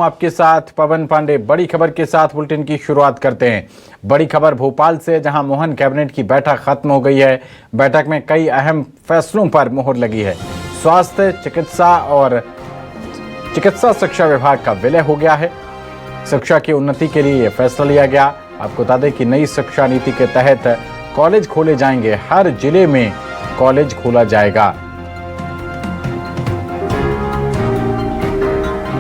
आपके साथ पवन पांडे। बड़ी खबर के साथ बुलेटिन की शुरुआत करते हैं। बड़ी खबर भोपाल से, जहां मोहन कैबिनेट की बैठक खत्म हो गई है। बैठक में कई अहम फैसलों पर मुहर लगी है। स्वास्थ्य, चिकित्सा शिक्षा विभाग का विलय हो गया है। शिक्षा की उन्नति के लिए यह फैसला लिया गया। आपको बता दें कि नई शिक्षा नीति के तहत कॉलेज खोले जाएंगे। हर जिले में कॉलेज खोला जाएगा।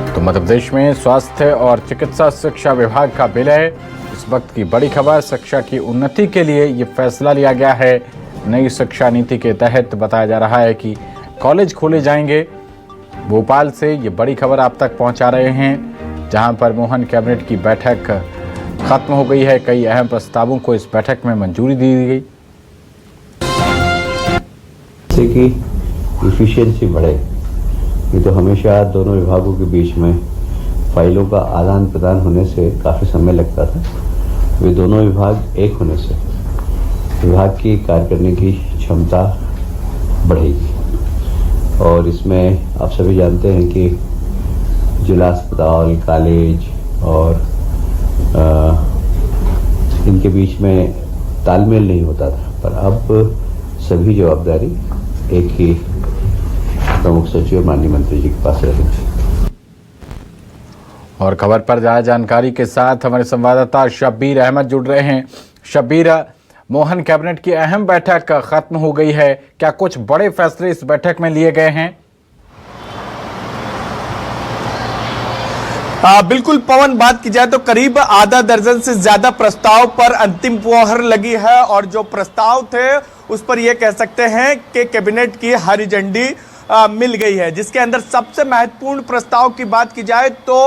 तो मध्य प्रदेश में स्वास्थ्य और चिकित्सा शिक्षा विभाग का विलय इस वक्त की बड़ी खबर। शिक्षा की उन्नति के लिए ये फैसला लिया गया है। नई शिक्षा नीति के तहत बताया जा रहा है कि कॉलेज खोले जाएंगे। भोपाल से ये बड़ी खबर आप तक पहुंचा रहे हैं, जहां पर मोहन कैबिनेट की बैठक खत्म हो गई है। कई अहम प्रस्तावों को इस बैठक में मंजूरी दी गई। जैसे कि इफिशिएंसी बढ़े, ये तो हमेशा दोनों विभागों के बीच में फाइलों का आदान प्रदान होने से काफ़ी समय लगता था। वे दोनों विभाग एक होने से विभाग की कार्य करने की क्षमता बढ़ेगी। और इसमें आप सभी जानते हैं कि जिला अस्पताल, कॉलेज और इनके बीच में तालमेल नहीं होता था, पर अब सभी जवाबदारी एक ही प्रमुख सचिव माननीय मंत्री जी के पास रहेगी। और खबर पर ज्यादा जानकारी के साथ हमारे संवाददाता शब्बीर अहमद जुड़ रहे हैं। शब्बीर, मोहन कैबिनेट की अहम बैठक खत्म हो गई है, क्या कुछ बड़े फैसले इस बैठक में लिए गए हैं? बिल्कुल पवन, बात की जाए तो करीब आधा दर्जन से ज्यादा प्रस्ताव पर अंतिम मुहर लगी है। और जो प्रस्ताव थे उस पर यह कह सकते हैं कि कैबिनेट की हरी झंडी मिल गई है। जिसके अंदर सबसे महत्वपूर्ण प्रस्ताव की बात की जाए तो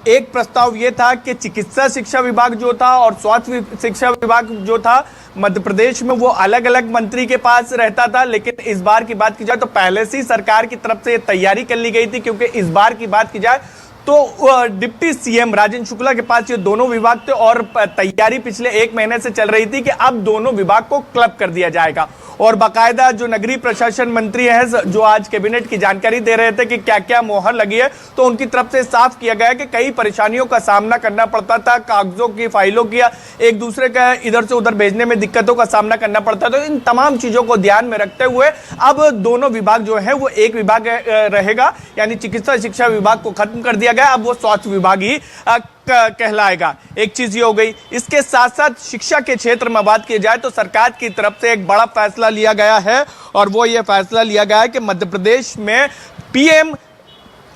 एक प्रस्ताव ये था कि चिकित्सा शिक्षा विभाग जो था और स्वास्थ्य शिक्षा विभाग जो था मध्य प्रदेश में, वो अलग अलग मंत्री के पास रहता था। लेकिन इस बार की बात की जाए तो पहले से ही सरकार की तरफ से ये तैयारी कर ली गई थी, क्योंकि इस बार की बात की जाए तो डिप्टी सीएम राजेंद्र शुक्ला के पास ये दोनों विभाग थे। और तैयारी पिछले 1 महीने से चल रही थी कि अब दोनों विभाग को क्लब कर दिया जाएगा। और बाकायदा जो नगरीय प्रशासन मंत्री हैं, जो आज कैबिनेट की जानकारी दे रहे थे कि क्या क्या मोहर लगी है, तो उनकी तरफ से साफ किया गया कि कई परेशानियों का सामना करना पड़ता था। कागजों की, फाइलों की, एक दूसरे का इधर से उधर भेजने में दिक्कतों का सामना करना पड़ता था। तो इन तमाम चीजों को ध्यान में रखते हुए अब दोनों विभाग जो है वो एक विभाग रहेगा, यानी चिकित्सा शिक्षा विभाग को खत्म कर दिया गया। अब वो स्वास्थ्य विभाग ही कहलाएगा। एक चीज ये हो गई। इसके साथ साथ शिक्षा के क्षेत्र में बात की जाए तो सरकार की तरफ से एक बड़ा फैसला लिया गया है। और वो ये फैसला लिया गया है कि मध्य प्रदेश में पीएम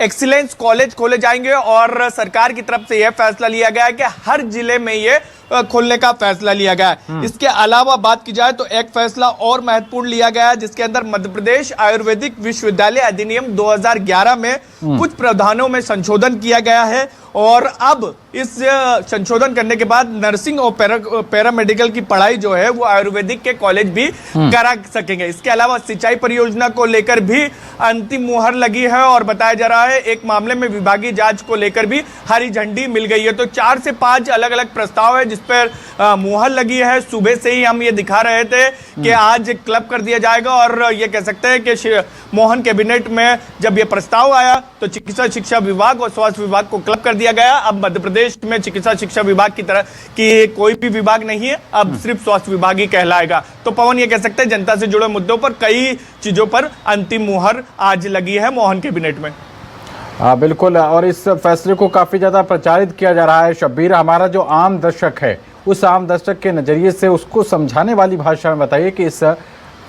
एक्सीलेंस कॉलेज खोले जाएंगे। और सरकार की तरफ से यह फैसला लिया गया है कि हर जिले में ये खोलने का फैसला लिया गया है। इसके अलावा बात की जाए तो एक फैसला और महत्वपूर्ण लिया गया है, जिसके अंदर मध्य प्रदेश आयुर्वेदिक विश्वविद्यालय अधिनियम 2011 में कुछ प्रावधानों में संशोधन किया गया है। और अब इस संशोधन करने के बाद नर्सिंग और पैरामेडिकल की पढ़ाई जो है वो आयुर्वेदिक के कॉलेज भी करा सकेंगे। इसके अलावा सिंचाई परियोजना को लेकर भी अंतिम मुहर लगी है। और बताया जा रहा है एक मामले में विभागीय जांच को लेकर भी हरी झंडी मिल गई है। तो 4 से 5 अलग अलग प्रस्ताव है जिस पर मुहर लगी है। सुबह से ही हम ये दिखा रहे थे कि आज क्लब कर दिया जाएगा। और ये कह सकते हैं कि मोहन कैबिनेट में जब ये प्रस्ताव आया तो चिकित्सा शिक्षा विभाग और स्वास्थ्य विभाग को क्लब कर दिया गया। अब मध्य प्रदेश में चिकित्सा शिक्षा विभाग की तरह की कोई भी विभाग नहीं है, अब सिर्फ स्वास्थ्य विभाग ही कहलाएगा। तो पवन, ये कह सकते हैं जनता से जुड़े मुद्दों पर कई चीजों पर अंतिम मुहर आज लगी है मोहन कैबिनेट में। बिल्कुल। और इस फैसले को काफी ज्यादा प्रचारित किया जा रहा है। शब्बीर, हमारा जो आम दर्शक है, उस आम दर्शक के नजरिए से उसको समझाने वाली भाषा में बताइए कि इस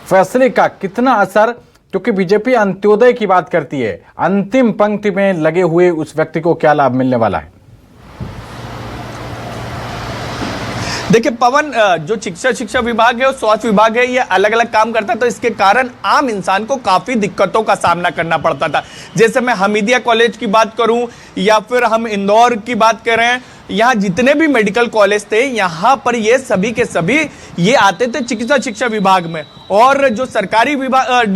फैसले का कितना असर, क्योंकि बीजेपी अंत्योदय की बात करती है, अंतिम पंक्ति में लगे हुए उस व्यक्ति को क्या लाभ मिलने वाला है? देखिए पवन, जो शिक्षा विभाग है और स्वास्थ्य विभाग है, ये अलग अलग काम करता है। तो इसके कारण आम इंसान को काफी दिक्कतों का सामना करना पड़ता था। जैसे मैं हमीदिया कॉलेज की बात करूं या फिर हम इंदौर की बात करें, यहाँ जितने भी मेडिकल कॉलेज थे, यहाँ पर ये सभी के सभी ये आते थे चिकित्सा शिक्षा विभाग में। और जो सरकारी विभाग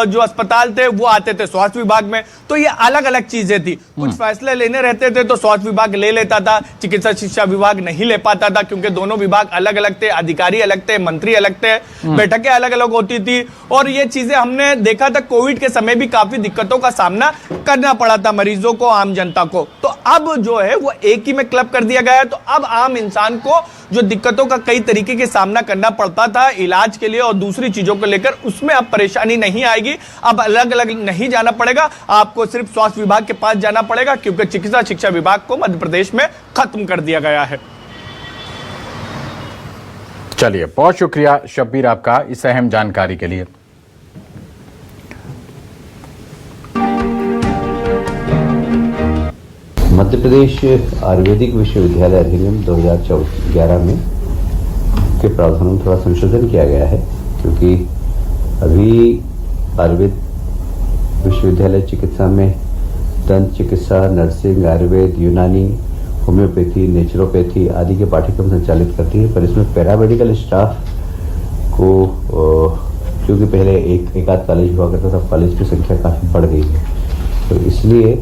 जो अस्पताल थे वो आते थे स्वास्थ्य विभाग में। तो ये अलग अलग चीजें थी। कुछ फैसले लेने रहते थे तो स्वास्थ्य विभाग ले लेता था, चिकित्सा शिक्षा विभाग नहीं ले पाता था, क्योंकि दोनों विभाग अलग अलग थे, अधिकारी अलग थे, मंत्री अलग थे, बैठकें अलग अलग होती थी। और ये चीजें हमने देखा था कोविड के समय भी काफी दिक्कतों का सामना करना पड़ा था मरीजों को, आम जनता को। तो अब जो है वो एक ही में क्लब कर दिया गया है। तो अब आम इंसान को जो दिक्कतों का कई तरीके के सामना करना पड़ता था इलाज के लिए और दूसरी चीजों को लेकर, उसमें अब परेशानी नहीं आएगी। अब अलग अलग नहीं जाना पड़ेगा, आपको सिर्फ स्वास्थ्य विभाग के पास जाना पड़ेगा, क्योंकि चिकित्सा शिक्षा विभाग को मध्य प्रदेश में खत्म कर दिया गया है। चलिए, बहुत शुक्रिया शब्बीर आपका इस अहम जानकारी के लिए। मध्य प्रदेश आयुर्वेदिक विश्वविद्यालय अधिनियम 2011 में के प्रावधानों में थोड़ा संशोधन किया गया है, क्योंकि अभी आयुर्वेद विश्वविद्यालय चिकित्सा में दंत चिकित्सा, नर्सिंग, आयुर्वेद, यूनानी, होम्योपैथी, नेचुरोपैथी आदि के पाठ्यक्रम संचालित करती है। पर इसमें पैरामेडिकल स्टाफ को क्योंकि पहले एक आध कॉलेज हुआ करता था, कॉलेज की संख्या काफ़ी बढ़ गई है, तो इसलिए